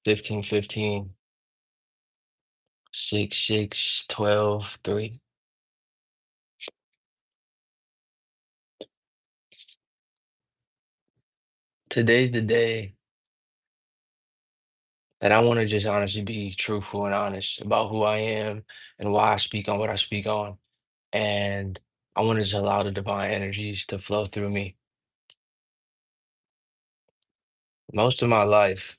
15, 15, 6, 6, 12, 3. Today's the day that I want to just honestly be truthful and honest about who I am and why I speak on what I speak on. And I want to just allow the divine energies to flow through me. Most of my life,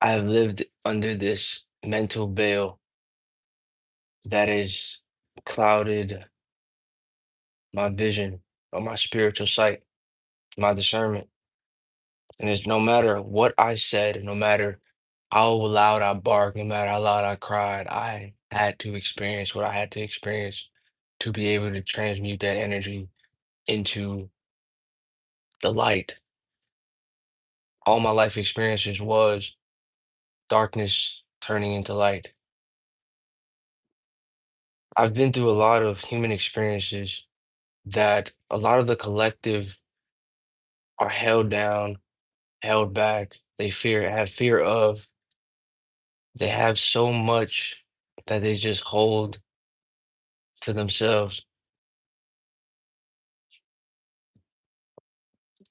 I have lived under this mental veil that has clouded my vision or my spiritual sight, my discernment. And it's no matter what I said, no matter how loud I barked, no matter how loud I cried, I had to experience what I had to experience to be able to transmute that energy into the light. All my life experiences was darkness turning into light. I've been through a lot of human experiences that a lot of the collective are held down, held back. They have fear of. They have so much that they just hold to themselves.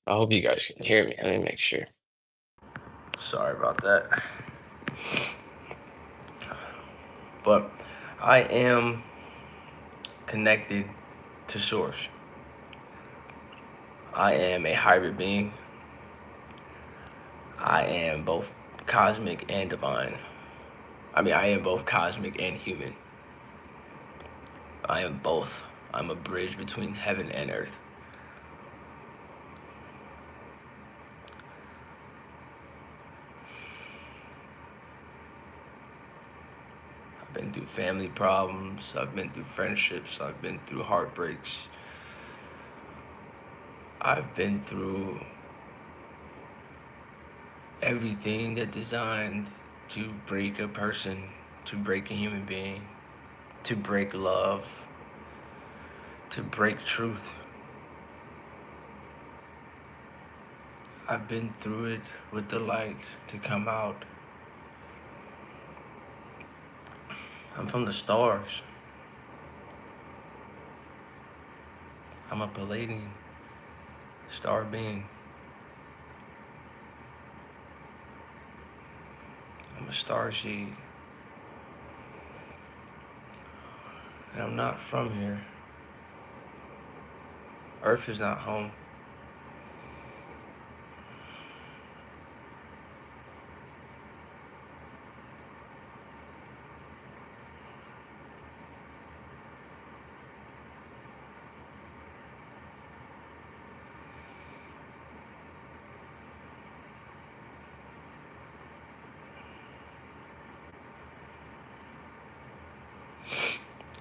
I hope you guys can hear me. Let me make sure. Sorry about that. But I am connected to Source. I am a hybrid being. I am both cosmic and divine. I am both cosmic and human. I am both. I'm a bridge between heaven and earth. I've been through family problems. I've been through friendships. I've been through heartbreaks. I've been through everything that's designed to break a person, to break a human being, to break love, to break truth. I've been through it with the light to come out. I'm from the stars. I'm a Palladian star being. I'm a starseed. And I'm not from here. Earth is not home.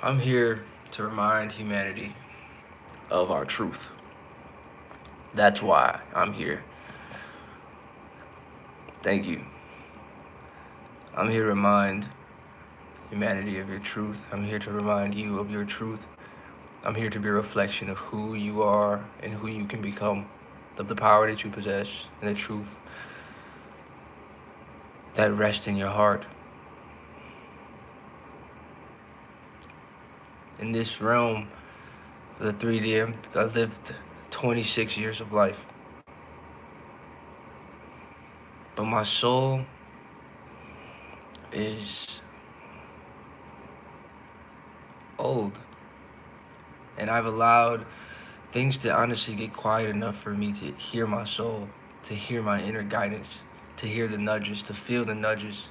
I'm here to remind humanity of our truth. That's why I'm here. Thank you. I'm here to remind humanity of your truth. I'm here to remind you of your truth. I'm here to be a reflection of who you are and who you can become, of the power that you possess and the truth that rests in your heart. In this realm of the 3D, I lived 26 years of life. But my soul is old. And I've allowed things to honestly get quiet enough for me to hear my soul, to hear my inner guidance, to hear the nudges, to feel the nudges.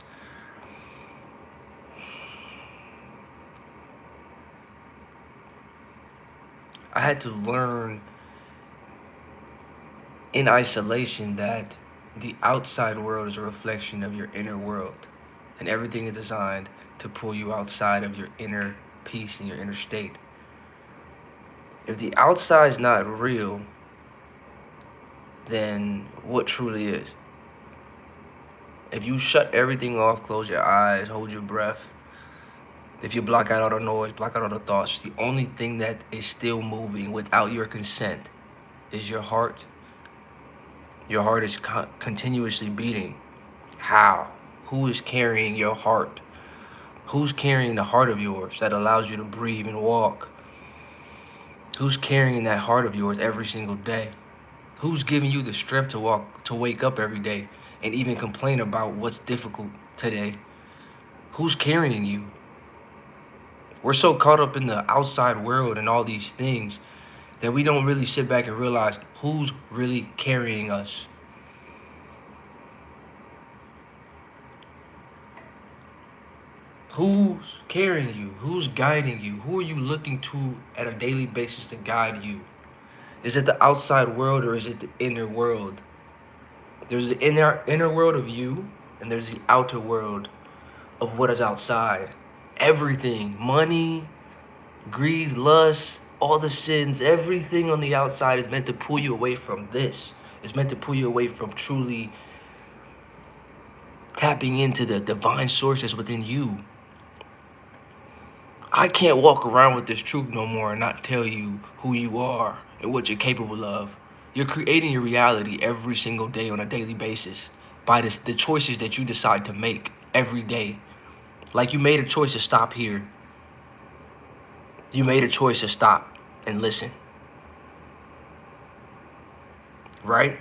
I had to learn in isolation that the outside world is a reflection of your inner world, and everything is designed to pull you outside of your inner peace and your inner state. If the outside is not real, then what truly is? If you shut everything off, close your eyes, hold your breath, if you block out all the noise, block out all the thoughts, the only thing that is still moving without your consent is your heart. Your heart is continuously beating. How? Who is carrying your heart? Who's carrying the heart of yours that allows you to breathe and walk? Who's carrying that heart of yours every single day? Who's giving you the strength to wake up every day and even complain about what's difficult today? Who's carrying you? We're so caught up in the outside world and all these things that we don't really sit back and realize who's really carrying us. Who's carrying you? Who's guiding you? Who are you looking to at a daily basis to guide you? Is it the outside world or is it the inner world? There's the inner world of you, and there's the outer world of what is outside. Everything, money, greed, lust, all the sins, everything on the outside is meant to pull you away from this. It's meant to pull you away from truly tapping into the divine sources within you. I can't walk around with this truth no more and not tell you who you are and what you're capable of. You're creating your reality every single day on a daily basis by the choices that you decide to make every day. Like you made a choice to stop here. You made a choice to stop and listen. Right?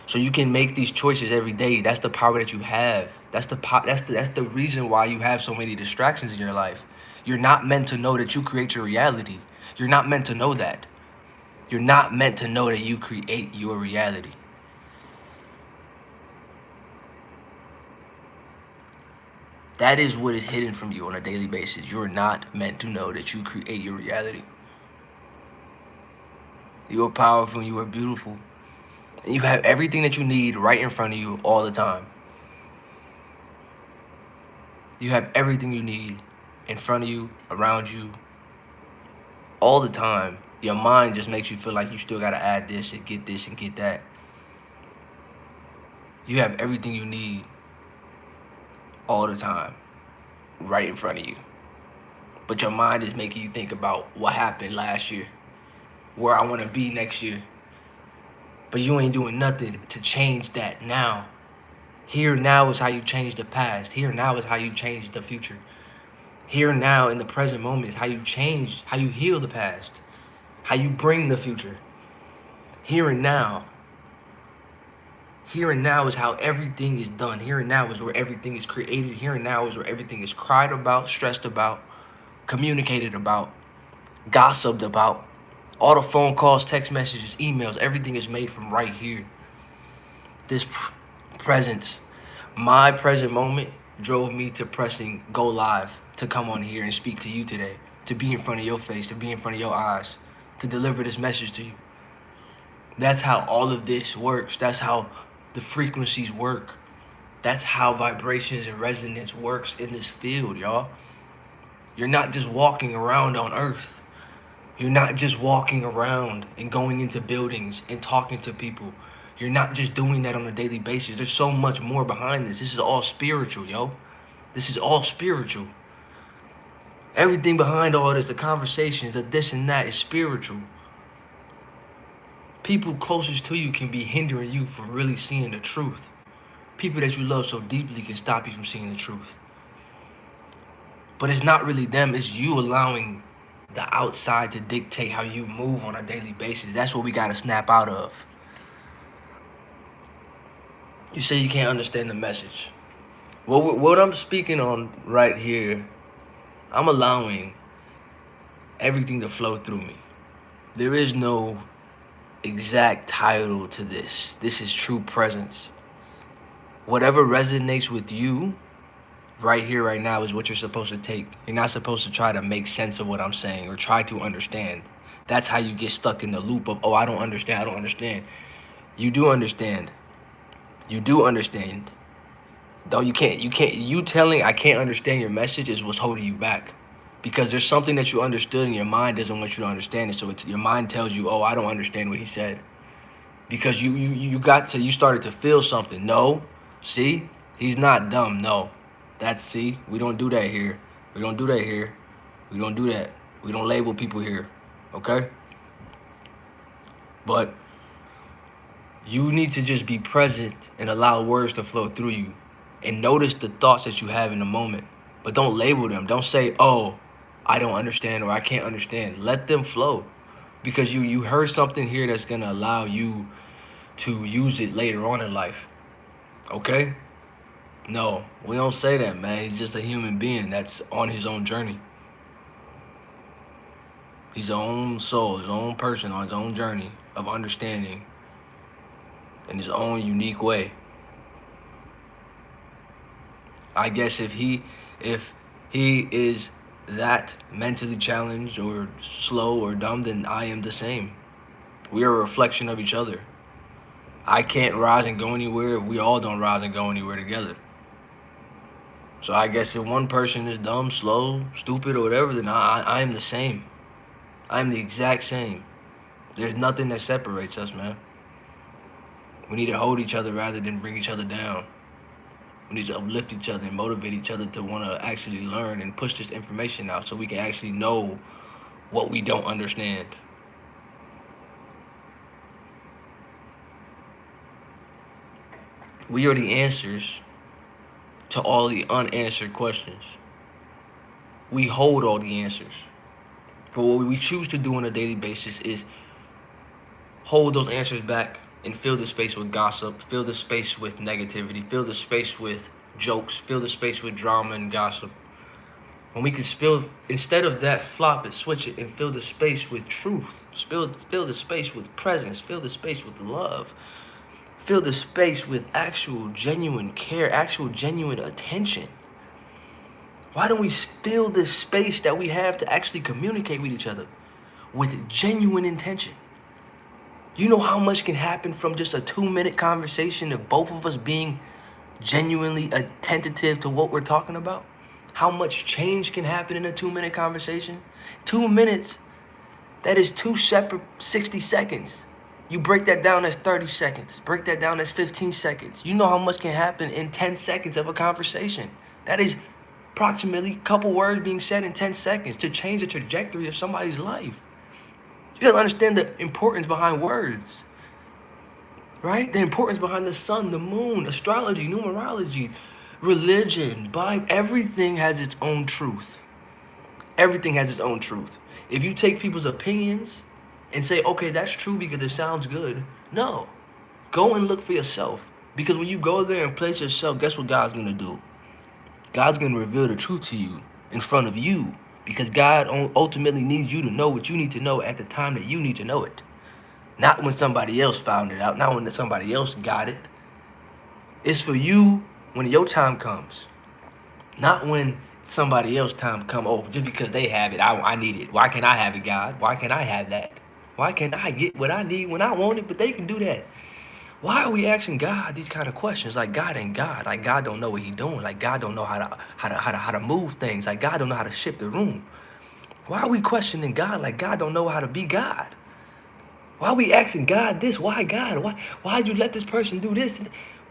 So you can make these choices every day. That's the power that you have. That's the reason why you have so many distractions in your life. You're not meant to know that you create your reality. You're not meant to know that. You're not meant to know that you create your reality. That is what is hidden from you on a daily basis. You're not meant to know that you create your reality. You are powerful, you are beautiful. And you have everything that you need right in front of you all the time. You have everything you need in front of you, around you, all the time. Your mind just makes you feel like you still gotta add this and get that. You have everything you need all the time right in front of you. But your mind is making you think about what happened last year, where I wanna be next year. But you ain't doing nothing to change that now. Here now is how you change the past. Here now is how you change the future. Here now in the present moment is how you change, how you heal the past, how you bring the future. Here and now. Here and now is how everything is done. Here and now is where everything is created. Here and now is where everything is cried about, stressed about, communicated about, gossiped about. All the phone calls, text messages, emails, everything is made from right here. This presence, my present moment drove me to pressing go live, to come on here and speak to you today, to be in front of your face, to be in front of your eyes, to deliver this message to you. That's how all of this works. That's how the frequencies work. That's how vibrations and resonance works in this field, y'all. You're not just walking around on earth. You're not just walking around and going into buildings and talking to people. You're not just doing that on a daily basis. There's so much more behind this. This is all spiritual, yo. This is all spiritual. Everything behind all this, the conversations, the this and that is spiritual. People closest to you can be hindering you from really seeing the truth. People that you love so deeply can stop you from seeing the truth. But it's not really them, it's you allowing the outside to dictate how you move on a daily basis. That's what we gotta snap out of. You say you can't understand the message. Well, what I'm speaking on right here, I'm allowing everything to flow through me. There is no exact title to this. This is true presence. Whatever resonates with you right here, right now is what you're supposed to take. You're not supposed to try to make sense of what I'm saying or try to understand. That's how you get stuck in the loop of, oh, I don't understand. You do understand. You do understand. Though you telling I can't understand your message is what's holding you back. Because there's something that you understood and your mind doesn't want you to understand it. So your mind tells you, oh, I don't understand what he said. Because you started to feel something. No, see, he's not dumb. No, see, we don't do that here. We don't do that here. We don't do that. We don't label people here. Okay? But You need to just be present and allow words to flow through you and notice the thoughts that you have in the moment. But don't label them. Don't say, oh, I don't understand or I can't understand. Let them flow. Because you heard something here that's gonna allow you to use it later on in life. Okay? No, we don't say that, man. He's just a human being that's on his own journey. He's his own soul, his own person on his own journey of understanding in his own unique way. I guess if he is that mentally challenged or slow or dumb, then I am the same. We are a reflection of each other. I can't rise and go anywhere if we all don't rise and go anywhere together. So I guess if one person is dumb, slow, stupid, or whatever, then I am the same. I'm the exact same. There's nothing that separates us, man. We need to hold each other rather than bring each other down. We need to uplift each other and motivate each other to want to actually learn and push this information out so we can actually know what we don't understand. We are the answers to all the unanswered questions. We hold all the answers. But what we choose to do on a daily basis is hold those answers back and fill the space with gossip, fill the space with negativity, fill the space with jokes, fill the space with drama and gossip. When we can instead of that, flop it, switch it, and fill the space with truth. Fill the space with presence. Fill the space with love. Fill the space with actual genuine care, actual genuine attention. Why don't we fill this space that we have to actually communicate with each other with genuine intention? You know how much can happen from just a 2-minute conversation of both of us being genuinely attentive to what we're talking about? How much change can happen in a 2-minute conversation? 2 minutes, that is 2 separate 60 seconds. You break that down as 30 seconds. Break that down as 15 seconds. You know how much can happen in 10 seconds of a conversation. That is approximately a couple words being said in 10 seconds to change the trajectory of somebody's life. You gotta understand the importance behind words, right? The importance behind the sun, the moon, astrology, numerology, religion, Bible. Everything has its own truth. Everything has its own truth. If you take people's opinions and say, okay, that's true because it sounds good. No, go and look for yourself. Because when you go there and place yourself, guess what God's gonna do? God's gonna reveal the truth to you in front of you. Because God ultimately needs you to know what you need to know at the time that you need to know it. Not when somebody else found it out, not when somebody else got it. It's for you when your time comes. Not when somebody else's time come. Oh, just because they have it, I need it. Why can't I have it, God? Why can't I have that? Why can't I get what I need when I want it, but they can do that? Why are we asking God these kind of questions? Like God ain't God. Like God don't know what He's doing. Like God don't know how to move things. Like God don't know how to shift the room. Why are we questioning God like God don't know how to be God? Why are we asking God this? Why God? Why'd you let this person do this?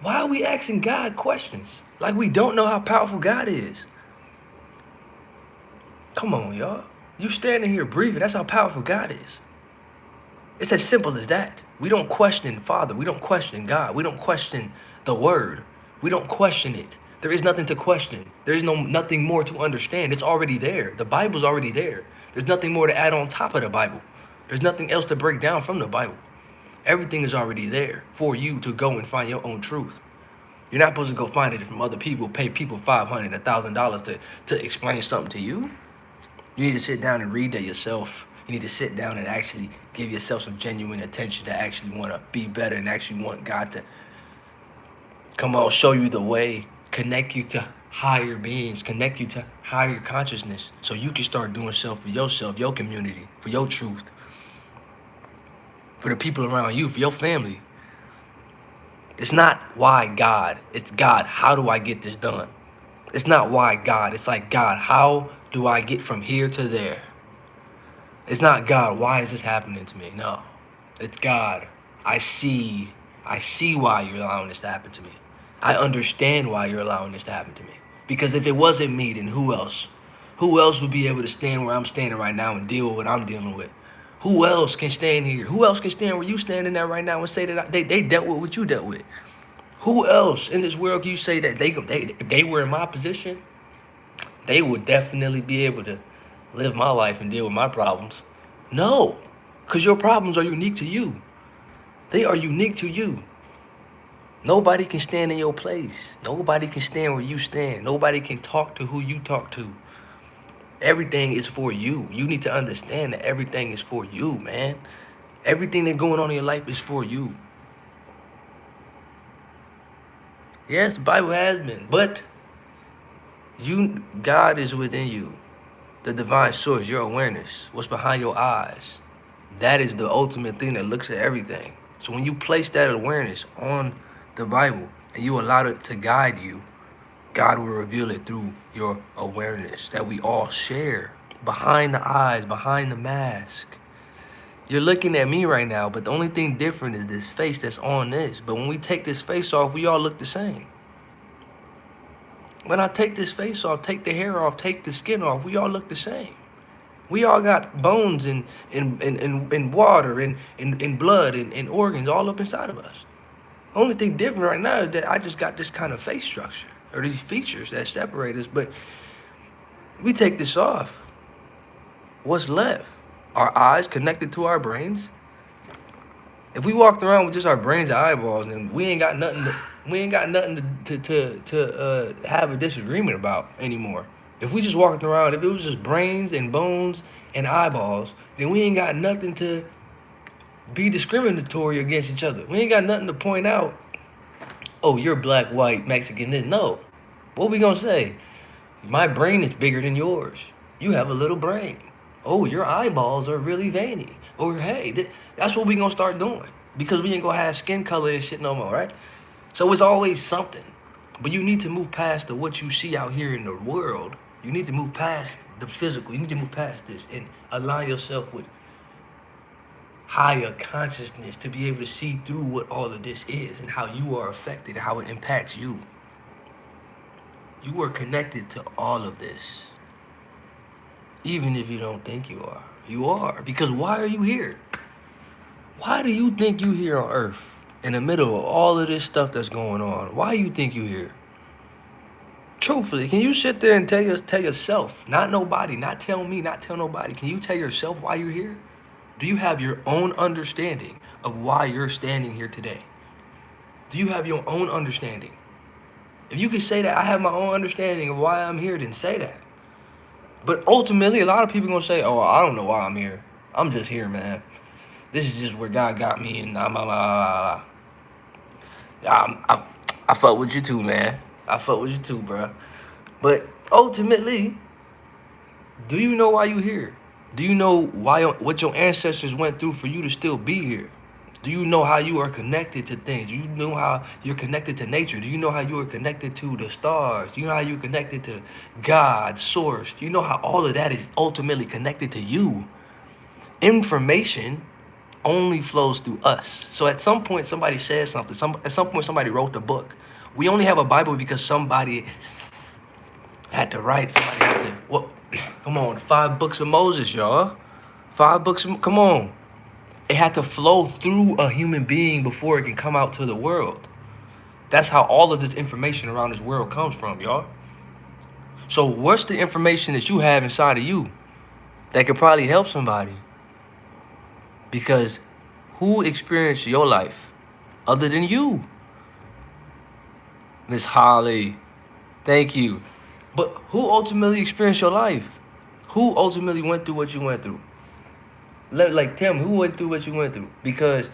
Why are we asking God questions like we don't know how powerful God is? Come on, y'all. You standing here breathing. That's how powerful God is. It's as simple as that. We don't question Father. We don't question God. We don't question the Word. We don't question it. There is nothing to question. There is nothing more to understand. It's already there. The Bible's already there. There's nothing more to add on top of the Bible. There's nothing else to break down from the Bible. Everything is already there for you to go and find your own truth. You're not supposed to go find it from other people, pay people $500, $1,000 to explain something to you. You need to sit down and read that yourself. You need to sit down and actually give yourself some genuine attention to actually want to be better and actually want God to come on, show you the way, connect you to higher beings, connect you to higher consciousness so you can start doing stuff for yourself, your community, for your truth, for the people around you, for your family. It's not why God, it's God, how do I get this done? It's not why God, it's like God, how do I get from here to there? It's not God, why is this happening to me? No, it's God. I see why you're allowing this to happen to me. I understand why you're allowing this to happen to me. Because if it wasn't me, then who else? Who else would be able to stand where I'm standing right now and deal with what I'm dealing with? Who else can stand here? Who else can stand where you standing at right now and say that they dealt with what you dealt with? Who else in this world can you say that if they were in my position, they would definitely be able to live my life and deal with my problems? No, because your problems are unique to you. They are unique to you. Nobody can stand in your place. Nobody can stand where you stand. Nobody can talk to who you talk to. Everything is for you. You need to understand that everything is for you, man. Everything that's going on in your life is for you. Yes, the Bible has been, but God is within you. The divine source, your awareness, what's behind your eyes. That is the ultimate thing that looks at everything. So when you place that awareness on the Bible and you allow it to guide you, God will reveal it through your awareness that we all share. Behind the eyes, behind the mask. You're looking at me right now, but the only thing different is this face that's on this. But when we take this face off, we all look the same. When I take this face off, take the hair off, take the skin off, we all look the same. We all got bones and water and blood and organs all up inside of us. The only thing different right now is that I just got this kind of face structure or these features that separate us. But we take this off. What's left? Our eyes connected to our brains. If we walked around with just our brains and eyeballs, then we ain't got nothing to have a disagreement about anymore. If we just walked around, if it was just brains and bones and eyeballs, then we ain't got nothing to be discriminatory against each other. We ain't got nothing to point out. Oh, you're black, white, Mexican. No. What we gonna say? My brain is bigger than yours. You have a little brain. Oh, your eyeballs are really veiny. Or hey, that's what we gonna start doing. Because we ain't gonna have skin color and shit no more, right? So it's always something. But you need to move past what you see out here in the world. You need to move past the physical. You need to move past this and align yourself with higher consciousness to be able to see through what all of this is and how you are affected, how it impacts you. You are connected to all of this. Even if you don't think you are. You are. Because why are you here? Why do you think you here on earth? In the middle of all of this stuff that's going on. Why you think you here? Truthfully, can you sit there and tell yourself, not nobody, not tell me, not tell nobody. Can you tell yourself why you're here? Do you have your own understanding of why you're standing here today? Do you have your own understanding? If you could say that, I have my own understanding of why I'm here, then say that. But ultimately, a lot of people gonna say, oh, I don't know why I'm here. I'm just here, man. This is just where God got me, and I fuck with you too, man. I fuck with you too, bro. But ultimately, do you know why you here? Do you know what your ancestors went through for you to still be here? Do you know how you are connected to things? Do you know how you're connected to nature? Do you know how you are connected to the stars? Do you know how you're connected to God, source? Do you know how all of that is ultimately connected to you? Information only flows through us. So at some point somebody said something. At some point somebody wrote the book. We only have a Bible because somebody had to write. Somebody had to. What? Come on, 5 books of Moses, y'all. 5 books. Come on. It had to flow through a human being before it can come out to the world. That's how all of this information around this world comes from, y'all. So what's the information that you have inside of you that could probably help somebody? Because who experienced your life other than you? Miss Holly, thank you. But who ultimately experienced your life? Who ultimately went through what you went through? Like, tell me, who went through what you went through? Because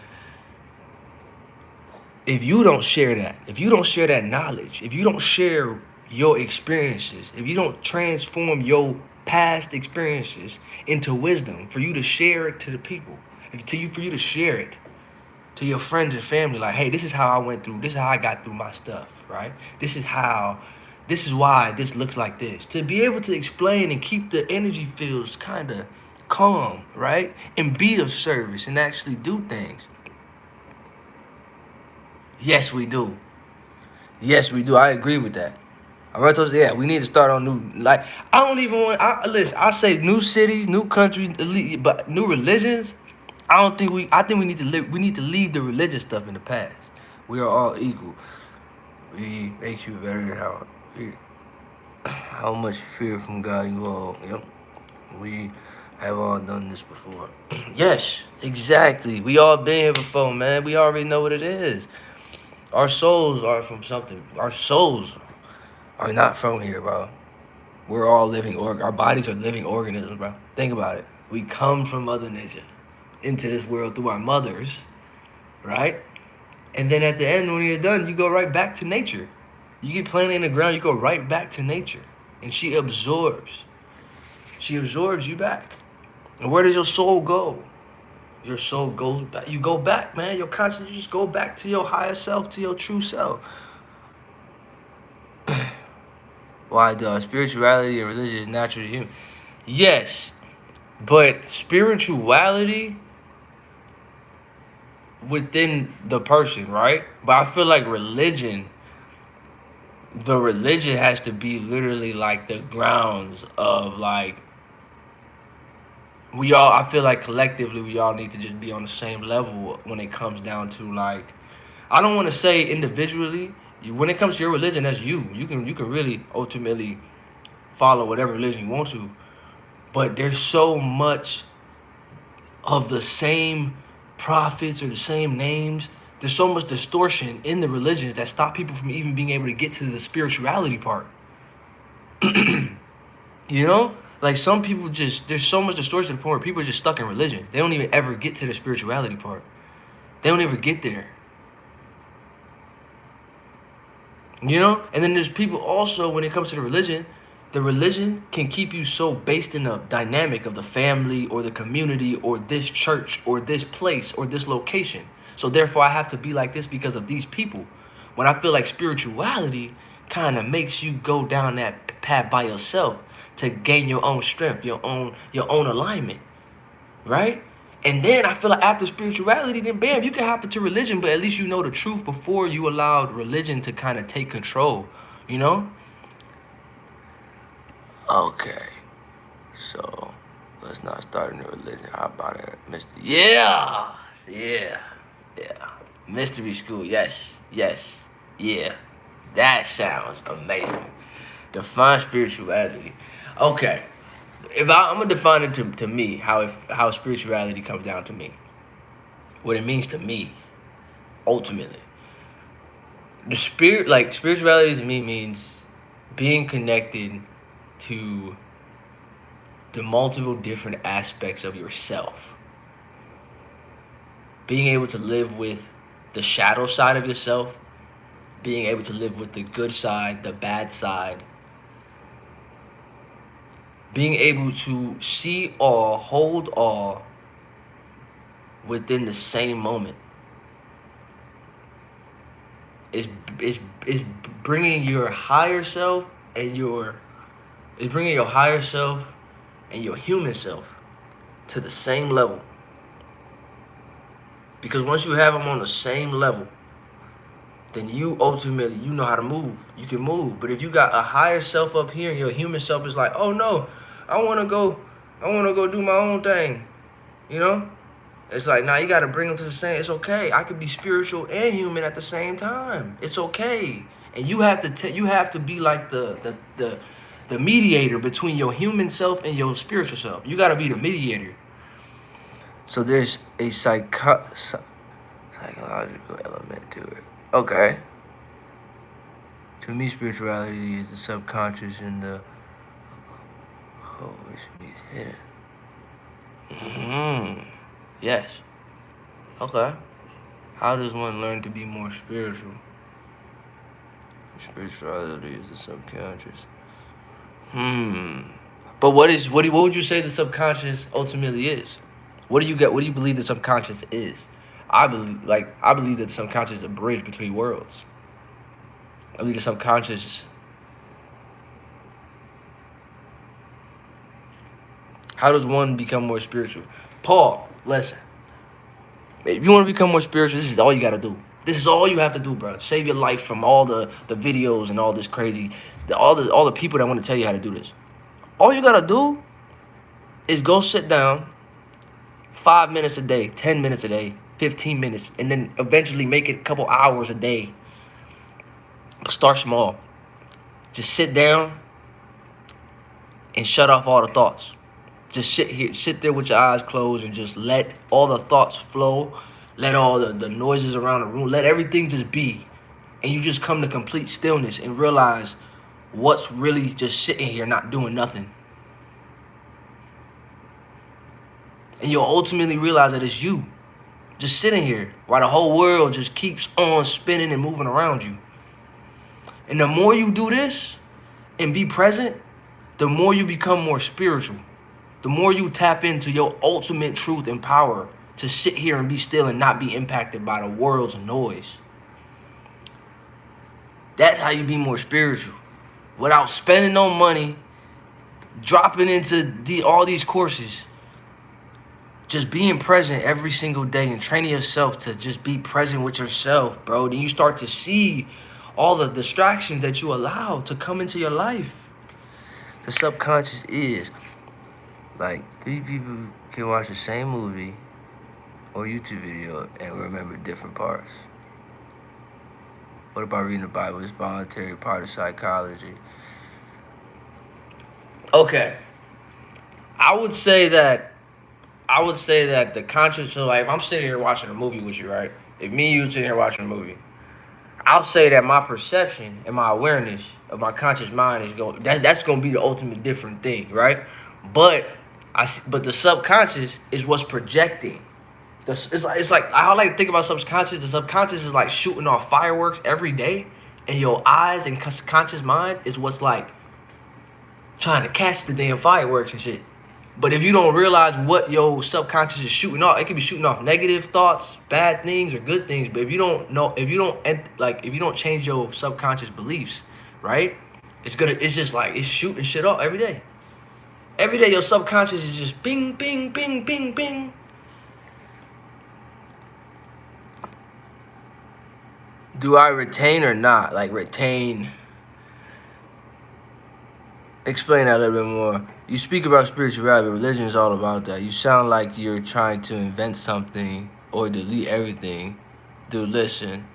if you don't share that knowledge, if you don't share your experiences, if you don't transform your past experiences into wisdom for you to share it to the people, for you to share it to your friends and family, like, hey, this is how I went through, this is how I got through my stuff, right? This is why this looks like this. To be able to explain and keep the energy fields kind of calm, right? And be of service and actually do things. Yes, we do. Yes, we do. I agree with that. Yeah, we need to start on new. Like, I don't even want. Listen, I say new cities, new countries, but new religions. I don't think we. I think we need to live. We need to leave the religious stuff in the past. We are all equal. We make you better. How much fear from God you all. Yep. We have all done this before. Yes, exactly. We all been here before, man. We already know what it is. Our souls are from something. Our souls are not from here, bro. We're all our bodies are living organisms, bro. Think about it. We come from Mother Nature into this world through our mothers, right? And then at the end, when you're done, you go right back to nature. You get planted in the ground, you go right back to nature. And she absorbs. She absorbs you back. And where does your soul go? Your soul goes back. You go back, man. Your consciousness, you just go back to your higher self, to your true self. Why does spirituality and religion is natural to human? Yes, but spirituality within the person, right? But I feel like the religion has to be literally like the grounds of like I feel like collectively we all need to just be on the same level when it comes down to like, I don't want to say individually. When it comes to your religion, that's you. You can really ultimately follow whatever religion you want to, but there's so much of the same prophets or the same names. There's so much distortion in the religions that stop people from even being able to get to the spirituality part. You know? Like some people there's so much distortion to the point where people are just stuck in religion. They don't even ever get to the spirituality part. They don't ever get there. You know? And then there's people also, when it comes to the religion can keep you so based in the dynamic of the family or the community or this church or this place or this location. So therefore I have to be like this because of these people. When I feel like spirituality kind of makes you go down that path by yourself to gain your own strength, your own alignment, right? And then I feel like after spirituality, then bam, you can hop into religion, but at least you know the truth before you allowed religion to kind of take control, you know? Okay, so let's not start a new religion. How about it, Mr. Yeah, mystery school. Yes, yeah. That sounds amazing. Define spirituality. Okay, I'm gonna define it to me how spirituality comes down to me. What it means to me, ultimately. Spirituality to me means being connected to the multiple different aspects of yourself. Being able to live with the shadow side of yourself, being able to live with the good side, the bad side, being able to see all, hold all within the same moment. It's bringing your higher self and your human self to the same level. Because once you have them on the same level, then you ultimately, you know how to move. You can move. But if you got a higher self up here and your human self is like, oh no, I wanna go do my own thing. You know? It's like, nah, you gotta bring them to the same. It's okay. I could be spiritual and human at the same time. It's okay. And you have to be like the mediator between your human self and your spiritual self. You gotta be the mediator. So there's a psychological element to it. Okay. To me, spirituality is the subconscious and the which means hidden. Yes. Okay. How does one learn to be more spiritual? Spirituality is the subconscious. But what would you say the subconscious ultimately is? What do you believe the subconscious is? I believe that the subconscious is a bridge between worlds. I believe the subconscious. How does one become more spiritual? Paul, listen. If you want to become more spiritual, this is all you got to do. This is all you have to do, bro. Save your life from all the videos and all this crazy, all the people that want to tell you how to do this. All you gotta do is go sit down 5 minutes a day, 10 minutes a day, 15 minutes, and then eventually make it a couple hours a day. Start small. Just sit down and shut off all the thoughts. Just sit there with your eyes closed and just let all the thoughts flow. Let all the noises around the room, let everything just be. And you just come to complete stillness and realize what's really just sitting here not doing nothing. And you'll ultimately realize that it's you just sitting here while the whole world just keeps on spinning and moving around you. And the more you do this and be present, the more you become more spiritual. The more you tap into your ultimate truth and power to sit here and be still and not be impacted by the world's noise. That's how you be more spiritual. Without spending no money, dropping into all these courses. Just being present every single day and training yourself to just be present with yourself, bro. Then you start to see all the distractions that you allow to come into your life. The subconscious is like 3 people can watch the same movie or YouTube video and remember different parts. What about reading the Bible? It's voluntary part of psychology. Okay. I would say that the conscious, so like if I'm sitting here watching a movie with you, right? If me and you sitting here watching a movie, I'll say that my perception and my awareness of my conscious mind is that's gonna be the ultimate different thing, right? But the subconscious is what's projecting. It's like I like to think about subconscious. The subconscious is like shooting off fireworks every day, and your eyes and conscious mind is what's like trying to catch the damn fireworks and shit. But if you don't realize what your subconscious is shooting off, it can be shooting off negative thoughts, bad things, or good things. But if you don't change your subconscious beliefs, right? It's just like it's shooting shit off every day. Every day your subconscious is just bing, bing, bing, bing, bing. Do I retain or not? Like retain. Explain that a little bit more. You speak about spirituality, but religion is all about that. You sound like you're trying to invent something or delete everything. Dude, listen.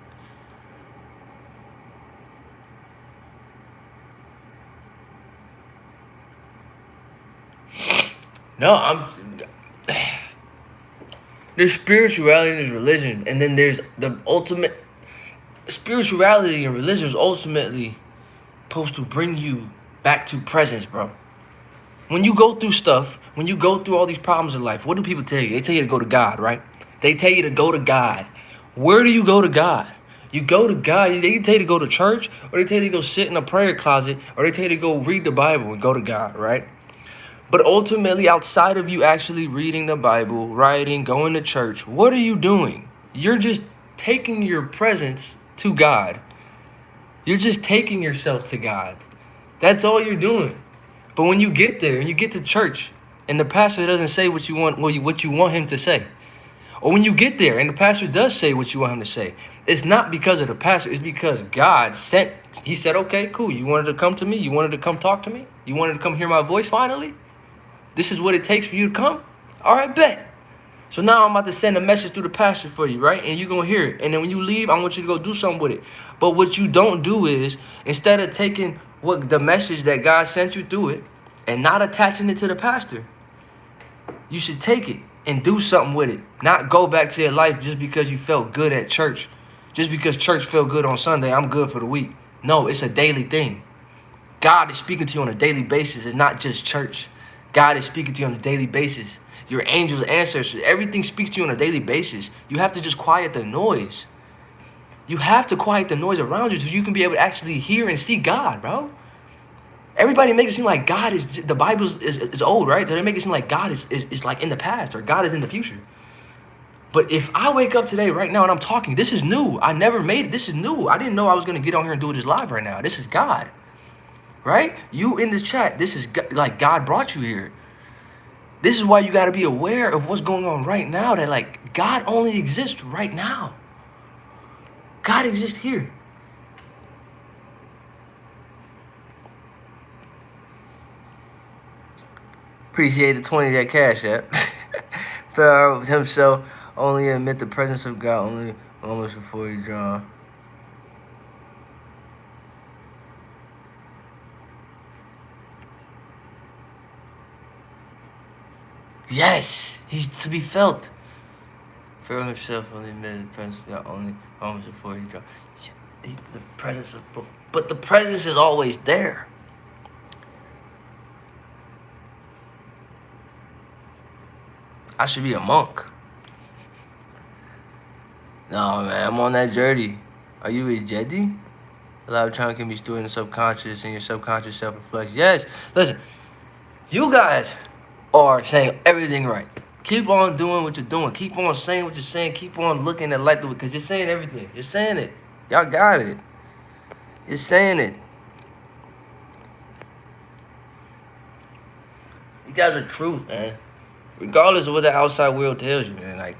No, there's spirituality and there's religion, and then there's the ultimate. Spirituality and religion is ultimately supposed to bring you back to presence, bro. When you go through stuff, when you go through all these problems in life, what do people tell you? They tell you to go to God, right? They tell you to go to God. Where do you go to God? You go to God. They tell you to go to church, or they tell you to go sit in a prayer closet, or they tell you to go read the Bible and go to God, right? But ultimately, outside of you actually reading the Bible, writing, going to church, what are you doing? You're just taking your presence to God. You're just taking yourself to God. That's all you're doing. But when you get there and you get to church and the pastor doesn't say what you want him to say, or when you get there and the pastor does say what you want him to say, it's not because of the pastor. It's because God he said, okay, cool. You wanted to come to me? You wanted to come talk to me? You wanted to come hear my voice finally? This is what it takes for you to come? All right, bet. So now I'm about to send a message through the pastor for you, right? And you're going to hear it. And then when you leave, I want you to go do something with it. But what you don't do is, instead of taking the message that God sent you through it and not attaching it to the pastor, you should take it and do something with it. Not go back to your life just because you felt good at church. Just because church felt good on Sunday, I'm good for the week. No, it's a daily thing. God is speaking to you on a daily basis. It's not just church. God is speaking to you on a daily basis. Your angels, ancestors, everything speaks to you on a daily basis. You have to just quiet the noise. You have to quiet the noise around you so you can be able to actually hear and see God, bro. Everybody makes it seem like God is, the Bible is old, right? They make it seem like God is like in the past or God is in the future. But if I wake up today, right now, and I'm talking, this is new. I never made it. This is new. I didn't know I was going to get on here and do this live right now. This is God, right? You in this chat, this is like God brought you here. This is why you got to be aware of what's going on right now, that like God only exists right now. God exists here. Appreciate the 20 that cash app. Fell with himself, only admit the presence of God only moments before he draw. Yes, he's to be felt. Pharaoh himself only admitted the presence of God only moments before he draw. The presence of, but the presence is always there. I should be a monk. No, man, I'm on that journey. Are you a Jedi? A lot of time can be stored in the subconscious, and your subconscious self reflects. Yes, listen, you guys are saying everything right. Keep on doing what you're doing. Keep on saying what you're saying. Keep on looking at life because you're saying everything. You're saying it. Y'all got it. You're saying it. You guys are truth, man. Regardless of what the outside world tells you, man. Like,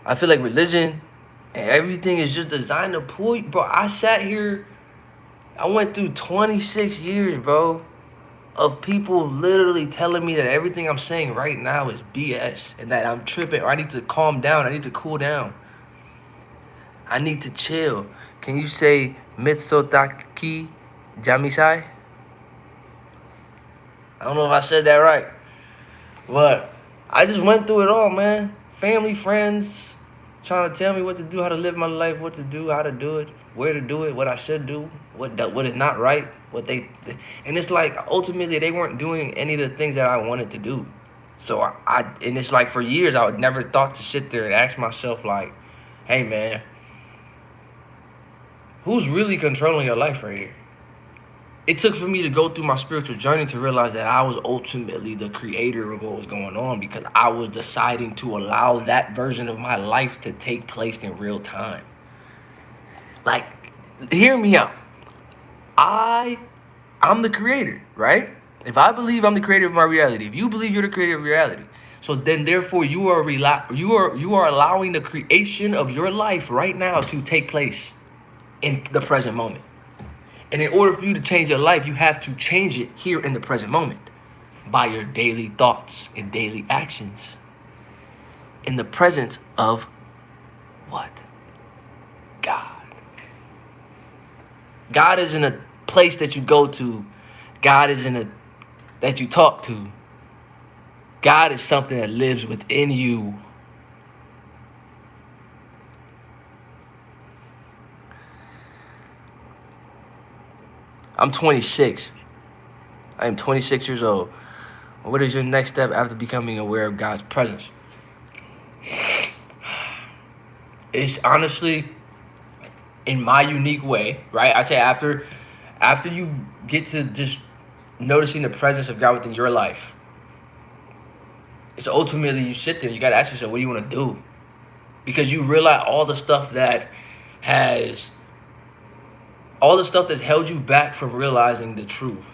I feel like religion and everything is just designed to pull you. Bro, I sat here. I went through 26 years, bro, of people literally telling me that everything I'm saying right now is BS and that I'm tripping or I need to calm down. I need to cool down. I need to chill. Can you say Mitsotaki Jamisai? I don't know if I said that right. But I just went through it all, man. Family, friends, trying to tell me what to do, how to live my life, what to do, how to do it, where to do it, what I should do, what is not right, and it's like ultimately they weren't doing any of the things that I wanted to do. So and it's like for years I would never thought to sit there and ask myself like, hey man, who's really controlling your life right here? It took for me to go through my spiritual journey to realize that I was ultimately the creator of what was going on because I was deciding to allow that version of my life to take place in real time. Like, hear me out. I'm the creator, right? If I believe I'm the creator of my reality, if you believe you're the creator of reality, so then therefore you are allowing the creation of your life right now to take place in the present moment. And in order for you to change your life, you have to change it here in the present moment by your daily thoughts and daily actions in the presence of what? God. God isn't a place that you go to. God isn't that you talk to. God is something that lives within you. I'm 26. I am 26 years old. What is your next step after becoming aware of God's presence? It's honestly, in my unique way, right? I say after you get to just noticing the presence of God within your life, it's ultimately you sit there, you got to ask yourself, what do you want to do? Because you realize all the stuff that's held you back from realizing the truth.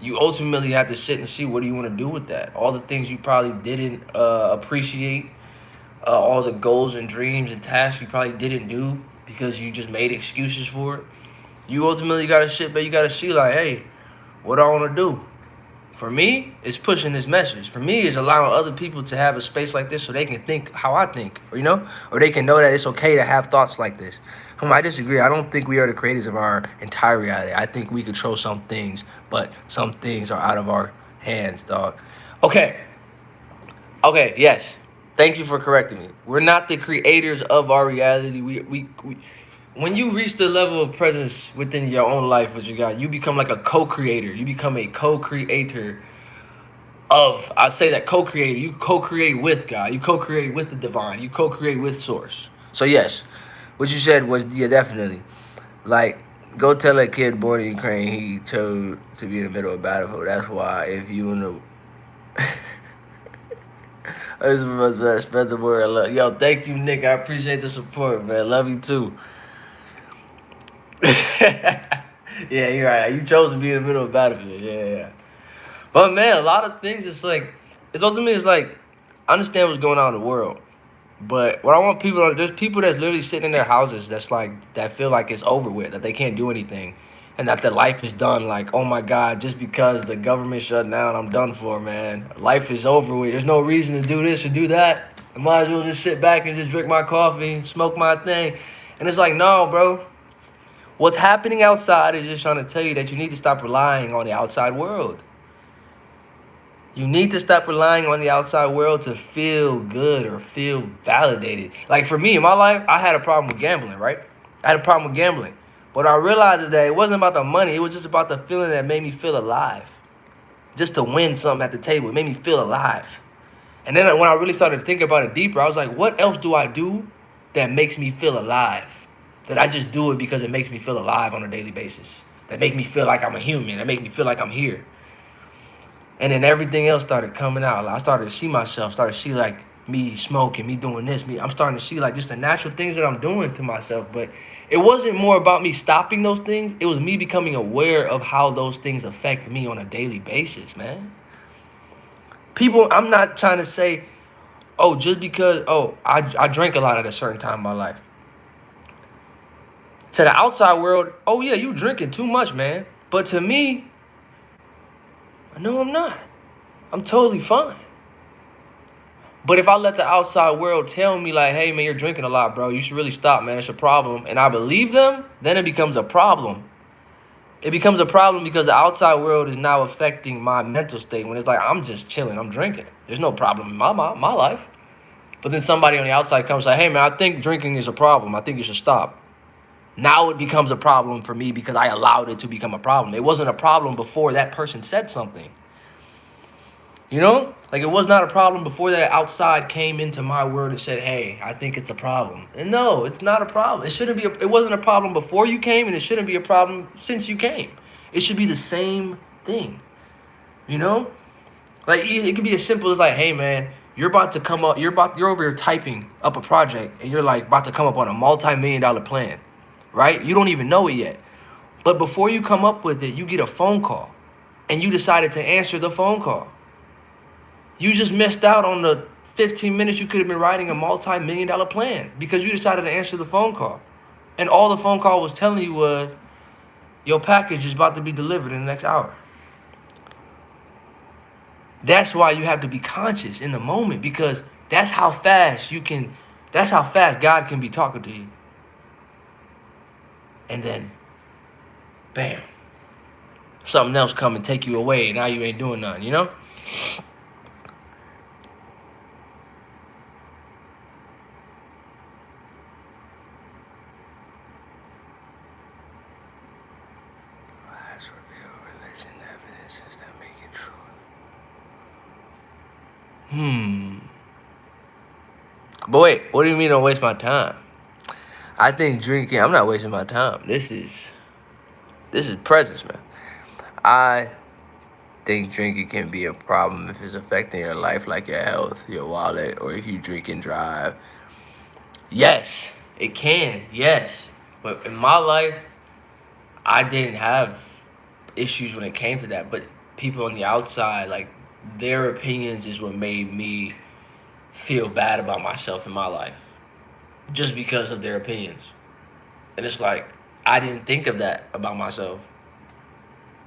You ultimately have to sit and see what do you want to do with that. All the things you probably didn't appreciate, all the goals and dreams and tasks you probably didn't do because you just made excuses for it. You ultimately got to sit, but you got to see like, hey, what do I want to do? For me, it's pushing this message. For me, it's allowing other people to have a space like this so they can think how I think, or they can know that it's okay to have thoughts like this. I disagree. I don't think we are the creators of our entire reality. I think we control some things, but some things are out of our hands, dog. Okay, yes. Thank you for correcting me. We're not the creators of our reality. We when you reach the level of presence within your own life, what you got, you become like a co-creator. You become a co-creator of, I say that co-creator, you co-create with God. You co-create with the divine. You co-create with source. So yes, what you said was, yeah, definitely. Like, go tell that kid born in Ukraine he chose to be in the middle of battle. That's why if you in the... I just must spread the word. I love. Yo, thank you, Nick. I appreciate the support, man. Love you too. Yeah, you're right. You chose to be in the middle of battlefield. Yeah. But man, a lot of things. It's ultimately, I understand what's going on in the world. But what I want people to, there's people that's literally sitting in their houses that's like, that feel like it's over with, that they can't do anything, and that their life is done. Like, oh my God, just because the government shut down, I'm done for, man. Life is over with. There's no reason to do this or do that. I might as well just sit back and just drink my coffee and smoke my thing. And it's like, no, bro. What's happening outside is just trying to tell you that you need to stop relying on the outside world. You need to stop relying on the outside world to feel good or feel validated. Like for me in my life, I had a problem with gambling, right? I had a problem with gambling. What I realized is that it wasn't about the money. It was just about the feeling that made me feel alive. Just to win something at the table, it made me feel alive. And then when I really started to think about it deeper, I was like, what else do I do that makes me feel alive? That I just do it because it makes me feel alive on a daily basis. That make me feel like I'm a human. That make me feel like I'm here. And then everything else started coming out. I started to see myself, started to see like me smoking, me doing this, I'm starting to see like just the natural things that I'm doing to myself. But it wasn't more about me stopping those things. It was me becoming aware of how those things affect me on a daily basis, man. People, I'm not trying to say, oh, just because, I drank a lot at a certain time in my life. To the outside world, oh yeah, you drinking too much, man. But to me, no, I'm not. I'm totally fine. But if I let the outside world tell me like, hey man, you're drinking a lot, bro, you should really stop, man, it's a problem, and I believe them, then it becomes a problem. It becomes a problem because the outside world is now affecting my mental state when it's like, I'm just chilling, I'm drinking. There's no problem in my life. But then somebody on the outside comes and say, hey man, I think drinking is a problem. I think you should stop. Now it becomes a problem for me because I allowed it to become a problem. It wasn't a problem before that person said something. You know? Like it was not a problem before that outside came into my world and said, hey, I think it's a problem. And no, it's not a problem. It wasn't a problem before you came, and it shouldn't be a problem since you came. It should be the same thing. You know? Like it could be as simple as like, hey man, you're about to come up, you're over here typing up a project, and you're like about to come up on a multi-million-dollar plan. Right? You don't even know it yet. But before you come up with it, you get a phone call, and you decided to answer the phone call. You just missed out on the 15 minutes you could have been writing a multi-million-dollar plan because you decided to answer the phone call. And all the phone call was telling you was, your package is about to be delivered in the next hour. That's why you have to be conscious in the moment, because that's how fast God can be talking to you. And then, bam, something else come and take you away. Now you ain't doing nothing, you know? Let's reveal religion, evidences that make it true. But wait, what do you mean don't waste my time? I think drinking, I'm not wasting my time. This is presence, man. I think drinking can be a problem if it's affecting your life, like your health, your wallet, or if you drink and drive. Yes, it can, yes. But in my life, I didn't have issues when it came to that. But people on the outside, like, their opinions is what made me feel bad about myself in my life. Just because of their opinions. And it's like, I didn't think of that about myself.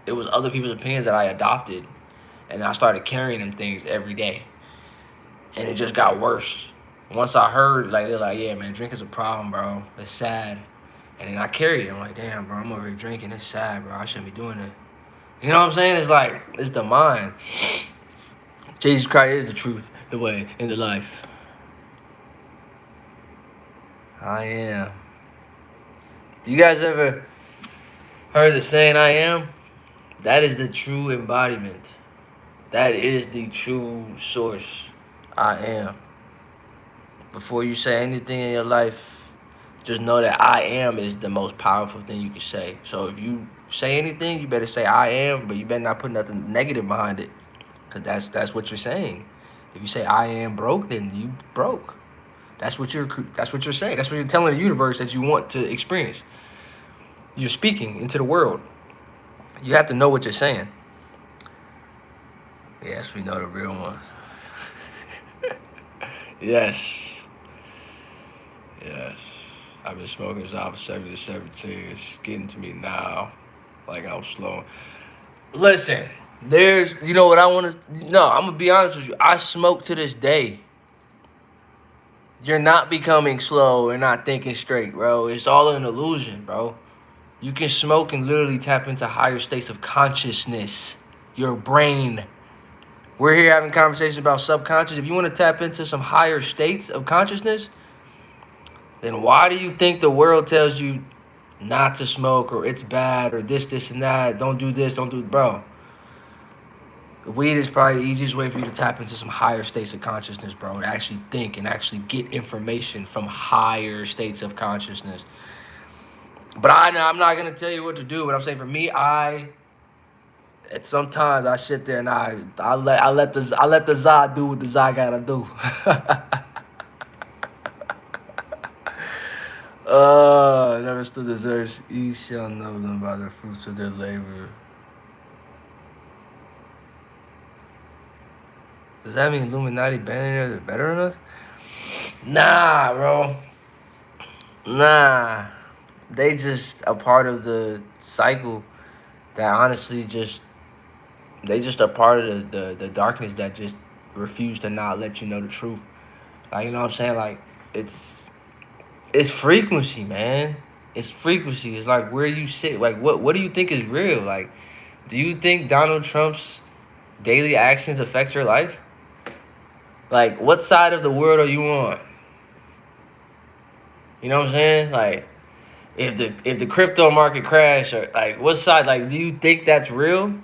It was other people's opinions that I adopted, and I started carrying them things every day. And it just got worse. Once I heard, like, they're like, yeah, man, drinking's a problem, bro. It's sad. And then I carried it. I'm like, damn, bro, I'm over here drinking. It's sad, bro. I shouldn't be doing it. You know what I'm saying? It's like, it's the mind. Jesus Christ is the truth, the way, and the life. I am. You guys ever heard the saying, I am? That is the true embodiment. That is the true source. I am. Before you say anything in your life, just know that I am is the most powerful thing you can say. So if you say anything, you better say I am, but you better not put nothing negative behind it, because that's what you're saying. If you say I am broke, then you broke. That's what you're saying. That's what you're telling the universe that you want to experience. You're speaking into the world. You have to know what you're saying. Yes, we know the real ones. Yes. Yes. I've been smoking since I was 7 to 17. It's getting to me now. Like I'm slow. Listen, there's, you know what I want to, no, I'm going to be honest with you. I smoke to this day. You're not becoming slow and not thinking straight, bro. It's all an illusion, bro. You can smoke and literally tap into higher states of consciousness. Your brain. We're here having conversations about subconscious. If you want to tap into some higher states of consciousness, then why do you think the world tells you not to smoke or it's bad or this, and that? Don't do this, don't do, bro. Weed is probably the easiest way for you to tap into some higher states of consciousness, bro. To actually think and actually get information from higher states of consciousness. But I'm not gonna tell you what to do. But I'm saying for me, sometimes I sit there and I let the Zah do what the Zah gotta do. Never stood deserves. Ye shall know them by the fruits of their labor. Does that mean Illuminati billionaires are better than us? Nah, bro. Nah. They just a part of the cycle that honestly they just a part of the darkness that just refuse to not let you know the truth. Like, you know what I'm saying? Like, it's frequency, man. It's frequency. It's like where you sit. Like, what do you think is real? Like, do you think Donald Trump's daily actions affect your life? Like, what side of the world are you on? You know what I'm saying? Like, if the crypto market crash, or like, what side? Like, do you think that's real?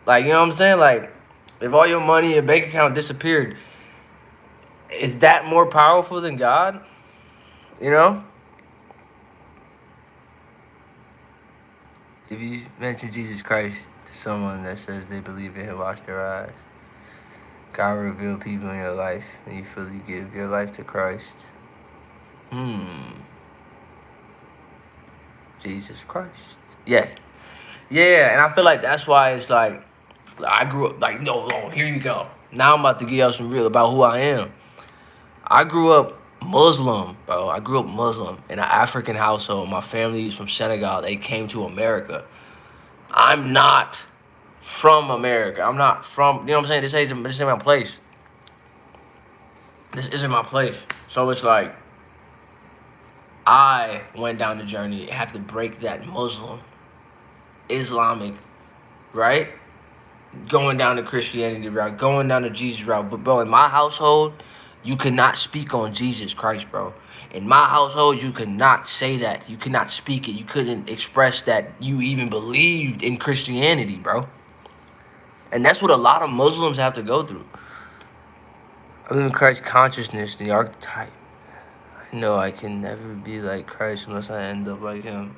Like, you know what I'm saying? Like, if all your money in your bank account disappeared, is that more powerful than God? You know? If you mention Jesus Christ to someone that says they believe in Him, wash their eyes. God will reveal people in your life, and you fully give your life to Christ. Jesus Christ. Yeah. Yeah, and I feel like that's why it's like, I grew up, like, no, here you go. Now I'm about to give y'all some real about who I am. I grew up Muslim, bro. I grew up Muslim in an African household. My family is from Senegal. They came to America. I'm not from America. I'm not from, you know what I'm saying? This isn't my place. This isn't my place. So it's like, I went down the journey, have to break that Muslim, Islamic, right? Going down the Christianity route, going down the Jesus route. But, bro, in my household, you could not speak on Jesus Christ, bro. In my household, you could not say that. You could not speak it. You couldn't express that you even believed in Christianity, bro. And that's what a lot of Muslims have to go through. I believe in Christ consciousness, the archetype. I know I can never be like Christ unless I end up like Him.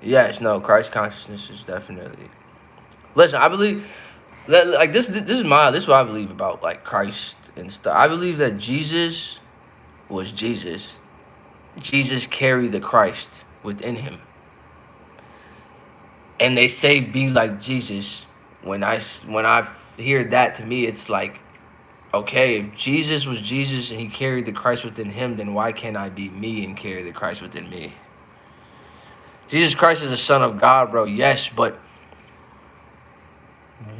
Yes, no, Christ consciousness is definitely. Listen, I believe, like, this is what I believe about, like, Christ and stuff. I believe that Jesus was Jesus. Jesus carried the Christ within Him. And they say be like Jesus. When I hear that, to me it's like, okay, if Jesus was Jesus and He carried the Christ within Him, then why can't I be me and carry the Christ within me? Jesus Christ is the Son of God, bro. Yes, but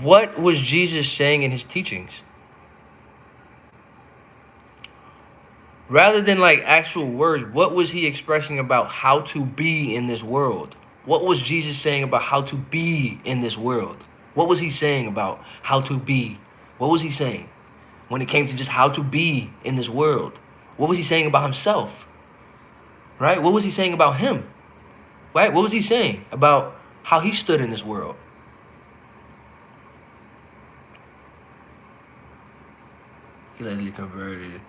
what was Jesus saying in His teachings? Rather than like actual words, what was He expressing about how to be in this world? What was Jesus saying about how to be in this world? What was He saying about how to be? What was He saying when it came to just how to be in this world? What was He saying about Himself? Right? What was He saying about Him? Right? What was He saying about how He stood in this world? He later converted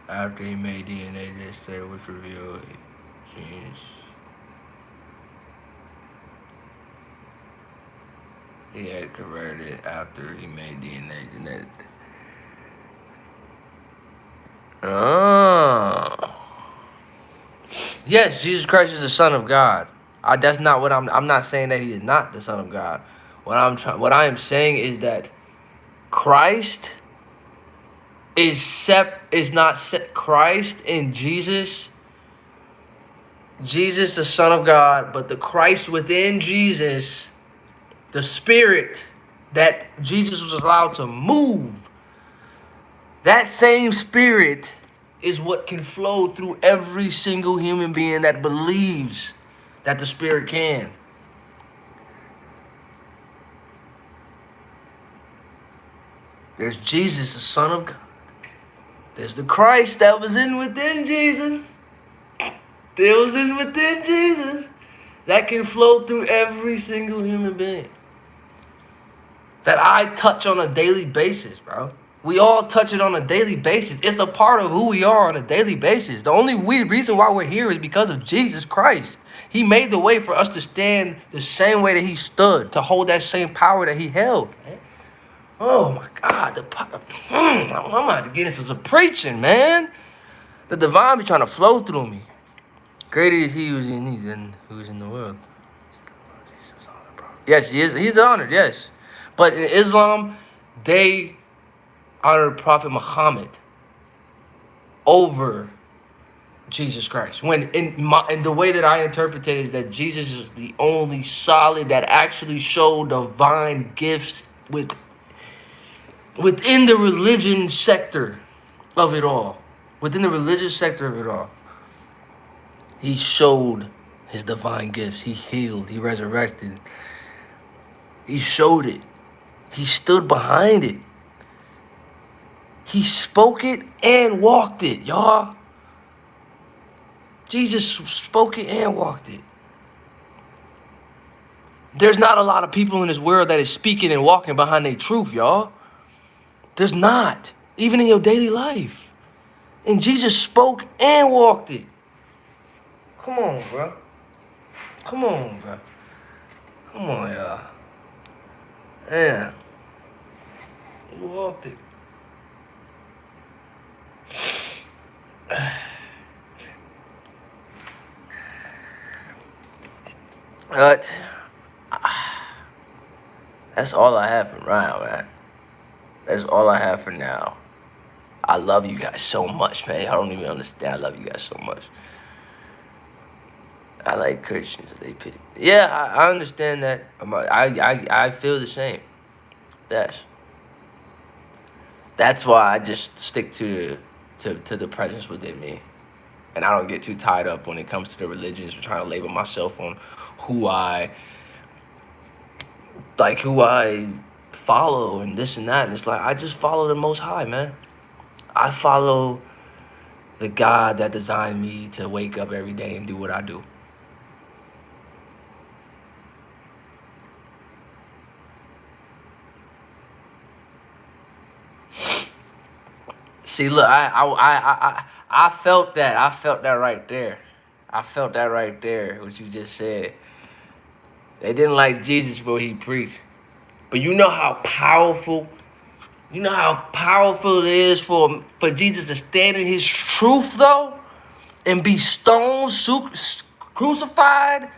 after He made DNA that was revealed. Jeez. He had converted after He made DNA genetic. Oh. Yes, Jesus Christ is the Son of God. That's not what I'm not saying that He is not the Son of God. What I am saying is that Christ is not Christ in Jesus. Jesus, the Son of God, but the Christ within Jesus, the Spirit that Jesus was allowed to move. That same Spirit is what can flow through every single human being that believes that the Spirit can. There's Jesus, the Son of God. There's the Christ that was in within Jesus. That was in within Jesus. That can flow through every single human being. That I touch on a daily basis, bro. We all touch it on a daily basis. It's a part of who we are on a daily basis. The only reason why we're here is because of Jesus Christ. He made the way for us to stand the same way that he stood, to hold that same power that he held. Man. Oh my God, I'm about to get into some preaching, man. The divine be trying to flow through me. Greater is he who's in me than who is in the world. Yes, he is. He's honored, yes. But in Islam, they honor Prophet Muhammad over Jesus Christ. When in the way that I interpret it is that Jesus is the only solid that actually showed divine gifts within the religion sector of it all. Within the religious sector of it all. He showed his divine gifts. He healed. He resurrected. He showed it. He stood behind it. He spoke it and walked it, y'all. Jesus spoke it and walked it. There's not a lot of people in this world that is speaking and walking behind their truth, y'all. There's not. Even in your daily life. And Jesus spoke and walked it. Come on, bro. Come on, bro. Come on, y'all. Yeah. He walked it. But that's all I have for now, man. That's all I have for now. I love you guys so much, man. I don't even understand. I love you guys so much. I like Christians. They pity. Yeah, I understand that. I feel the same. Yes. That's why I just stick to the presence within me. And I don't get too tied up when it comes to the religions or trying to label myself on who I follow and this and that. And it's like, I just follow the Most High, man. I follow the God that designed me to wake up every day and do what I do. See, look, I felt that. I felt that right there. I felt that right there, what you just said. They didn't like Jesus for what he preached. But you know how powerful it is for Jesus to stand in his truth, though? And be stoned, crucified?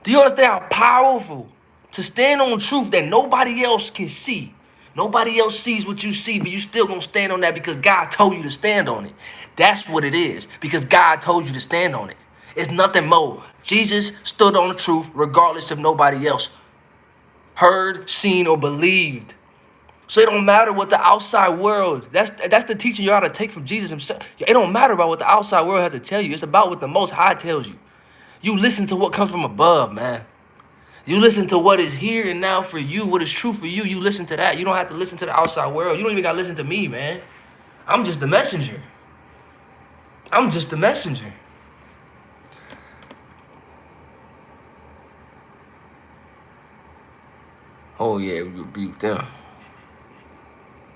Do you understand how powerful to stand on truth that nobody else can see? Nobody else sees what you see, but you still gonna stand on that because God told you to stand on it. That's what it is, because God told you to stand on it. It's nothing more. Jesus stood on the truth regardless if nobody else heard, seen, or believed. So it don't matter what the outside world, that's the teaching you ought to take from Jesus himself. It don't matter about what the outside world has to tell you. It's about what the Most High tells you. You listen to what comes from above, man. You listen to what is here and now for you, what is true for you. You listen to that. You don't have to listen to the outside world. You don't even got to listen to me, man. I'm just the messenger. I'm just the messenger. Oh, yeah, we rebuke them.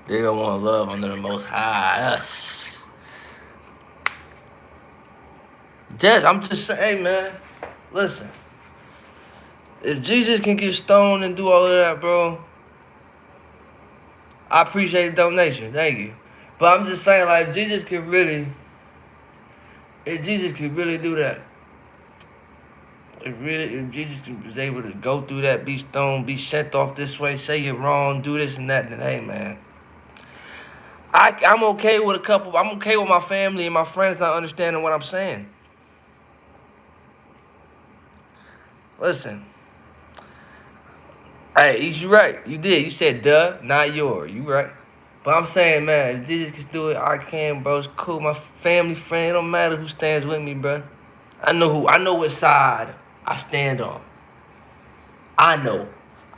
They don't want love under the Most High. Yes, I'm just saying, hey, man, listen. If Jesus can get stoned and do all of that, bro, I appreciate the donation. Thank you. But I'm just saying, like, if Jesus can really do that, if Jesus was able to go through that, be stoned, be sent off this way, say you're wrong, do this and that, then hey, man, I'm okay with a couple. I'm okay with my family and my friends not understanding what I'm saying. Listen. Hey, you right. You did. You said duh, not your. You right. But I'm saying, man, if Jesus can do it, I can, bro. It's cool. My family, friend, it don't matter who stands with me, bro. I know what side I stand on. I know.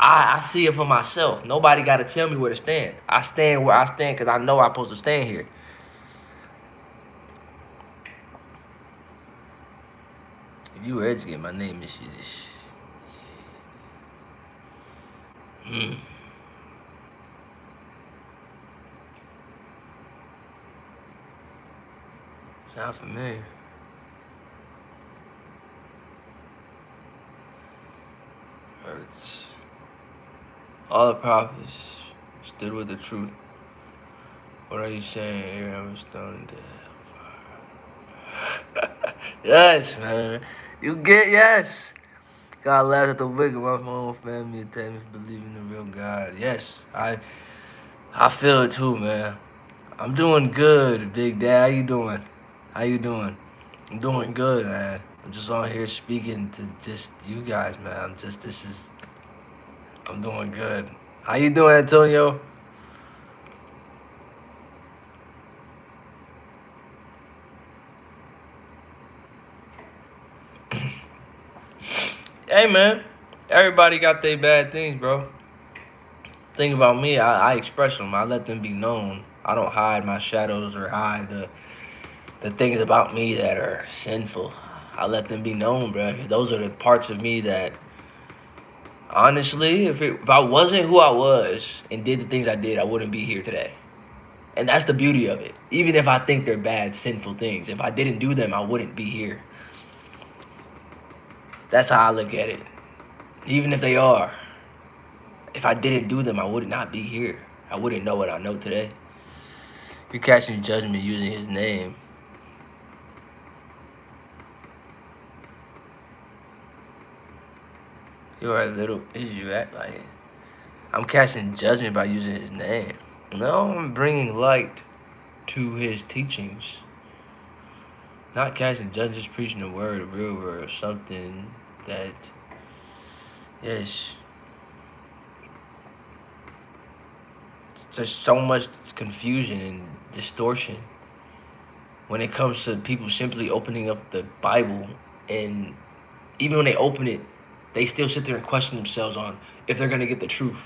I see it for myself. Nobody got to tell me where to stand. I stand where I stand because I know I'm supposed to stand here. If you were educated, my name is Hmm. Sound familiar. Hurts. All the prophets stood with the truth. What are you saying? Abraham was stoned to death. Yes, man. You get yes. God laughs at the wicked. My own family and tell me to believe in the real God. Yes, I feel it too, man. I'm doing good, Big Dad. How you doing? How you doing? I'm doing good, man. I'm just on here speaking to just you guys, man. I'm doing good. How you doing, Antonio? Hey, man. Everybody got their bad things, bro. Thing about me, I express them. I let them be known. I don't hide my shadows or hide the things about me that are sinful. I let them be known, bro. Those are the parts of me that, honestly, if I wasn't who I was and did the things I did, I wouldn't be here today. And that's the beauty of it. Even if I think they're bad, sinful things, if I didn't do them, I wouldn't be here. That's how I look at it. Even if they are, if I didn't do them, I would not be here. I wouldn't know what I know today. You're casting judgment using his name. You are a little, you act like it. I'm casting judgment by using his name. No, I'm bringing light to his teachings. Not casting judgment, just preaching the word, a real word, something that, yes, there's so much confusion and distortion when it comes to people simply opening up the Bible, and even when they open it, they still sit there and question themselves on if they're going to get the truth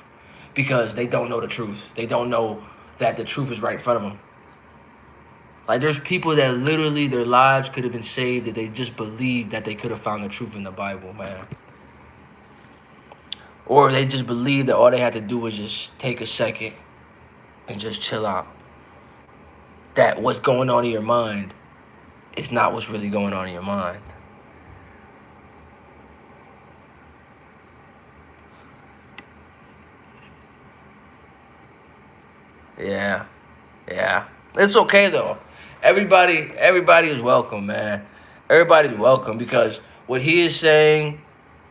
because they don't know the truth. They don't know that the truth is right in front of them. Like, there's people that literally their lives could have been saved if they just believed that they could have found the truth in the Bible, man. Or they just believed that all they had to do was just take a second and just chill out. That what's going on in your mind is not what's really going on in your mind. Yeah. It's okay though. Everybody is welcome, man. Everybody's welcome because what he is saying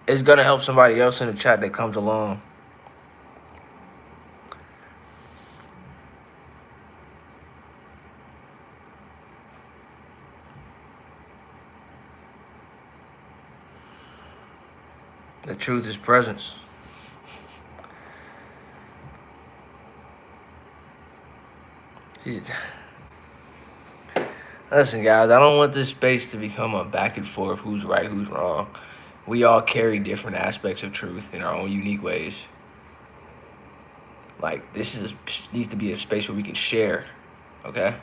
is gonna help somebody else in the chat that comes along. The truth is presence. Listen, guys, I don't want this space to become a back and forth who's right, who's wrong. We all carry different aspects of truth in our own unique ways. Like, needs to be a space where we can share, okay?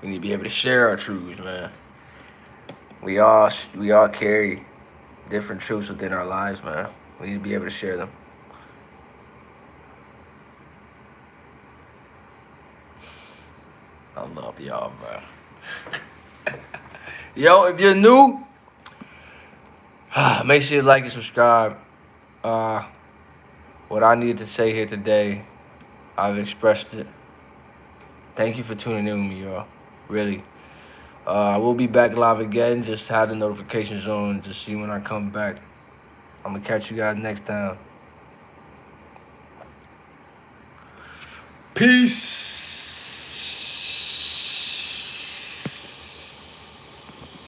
We need to be able to share our truths, man. We all carry different truths within our lives, man. We need to be able to share them. I love y'all, bro. Yo, if you're new, make sure you like and subscribe. What I needed to say here today, I've expressed it. Thank you for tuning in with me, y'all. Really. We'll be back live again. Just have the notifications on. Just see when I come back. I'm going to catch you guys next time. Peace.